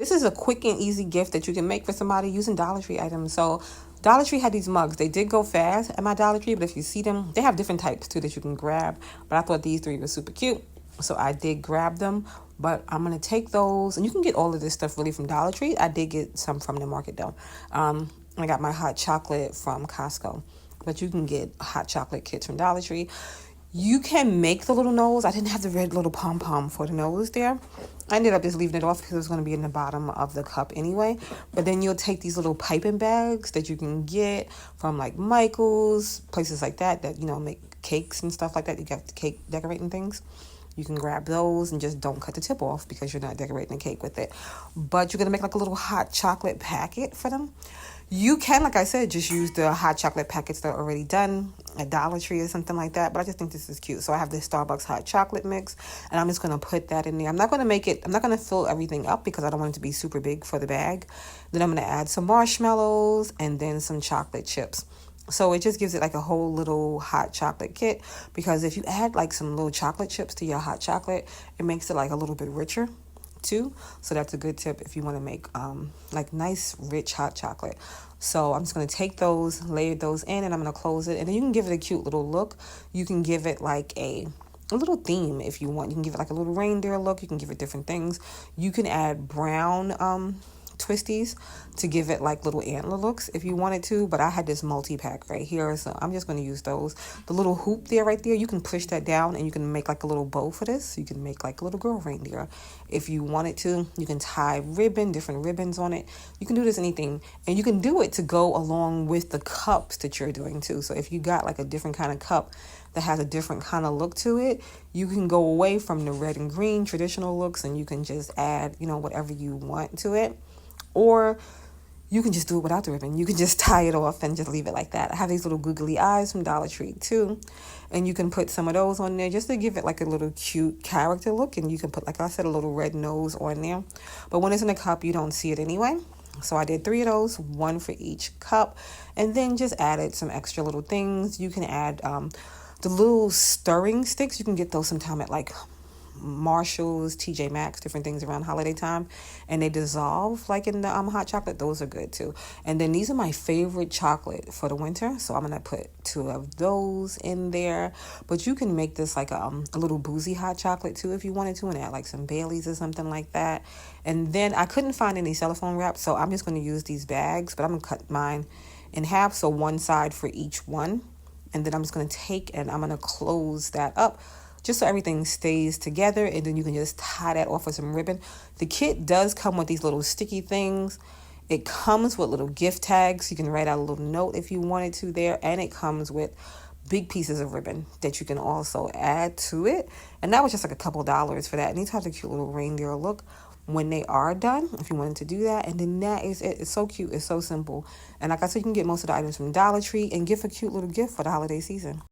This is a quick and easy gift that you can make for somebody using Dollar Tree items. So Dollar Tree had these mugs. They did go fast at my Dollar Tree, but if you see them, they have different types too that you can grab. But I thought these three were super cute, so I did grab them. But I'm going to take those, and you can get all of this stuff really from Dollar Tree. I did get some from the market though. I got my hot chocolate from Costco, but you can get hot chocolate kits from Dollar Tree. You can make the little nose. I didn't have the red little pom-pom for the nose there. I ended up just leaving it off because it was going to be in the bottom of the cup anyway. But then you'll take these little piping bags that you can get from like Michael's, places like that, make cakes and stuff like that. You got the cake decorating things. You can grab those and just don't cut the tip off because you're not decorating the cake with it. But you're going to make like a little hot chocolate packet for them. You can, like I said, just use the hot chocolate packets that are already done at Dollar Tree or something like that. But I just think this is cute. So I have this Starbucks hot chocolate mix, and I'm just going to put that in there. I'm not going to fill everything up because I don't want it to be super big for the bag. Then I'm going to add some marshmallows and then some chocolate chips. So it just gives it like a whole little hot chocolate kit, because if you add like some little chocolate chips to your hot chocolate, it makes it like a little bit richer too. So that's a good tip if you want to make like nice rich hot chocolate. So I'm just going to take those, layer those in, and I'm going to close it, and then you can give it a cute little look. You can give it like a little theme if you want. You can give it like a little reindeer look. You can give it different things. You can add brown twisties to give it like little antler looks if you wanted to, but I had this multi-pack right here, so I'm just going to use those. The little hoop there right there, you can push that down and you can make like a little bow for this. You can make like a little girl reindeer if you wanted to. You can tie different ribbons on it. You can do this anything, and you can do it to go along with the cups that you're doing too. So if you got like a different kind of cup that has a different kind of look to it, you can go away from the red and green traditional looks, and you can just add whatever you want to it. Or you can just do it without the ribbon. You can just tie it off and just leave it like that. I have these little googly eyes from Dollar Tree too, and you can put some of those on there just to give it like a little cute character look. And you can put, like I said, a little red nose on there. But when it's in a cup, you don't see it anyway. So I did 3 of those, 1 for each cup, and then just added some extra little things. You can add the little stirring sticks. You can get those sometime at like Marshalls, TJ Maxx, different things around holiday time, and they dissolve like in the hot chocolate. Those are good too. And then these are my favorite chocolate for the winter, so I'm gonna put 2 of those in there. But you can make this like a little boozy hot chocolate too if you wanted to, and add like some Baileys or something like that. And then I couldn't find any cellophane wrap, so I'm just going to use these bags, but I'm gonna cut mine in half, so one side for each one. And then I'm just going to take and I'm going to close that up just so everything stays together, and then you can just tie that off with some ribbon. The kit does come with these little sticky things. It comes with little gift tags. You can write out a little note if you wanted to there, and it comes with big pieces of ribbon that you can also add to it. And that was just like a couple dollars for that. And these have a cute little reindeer look when they are done, if you wanted to do that. And then that is it. It's so cute. It's so simple. And like I said, you can get most of the items from Dollar Tree and give a cute little gift for the holiday season.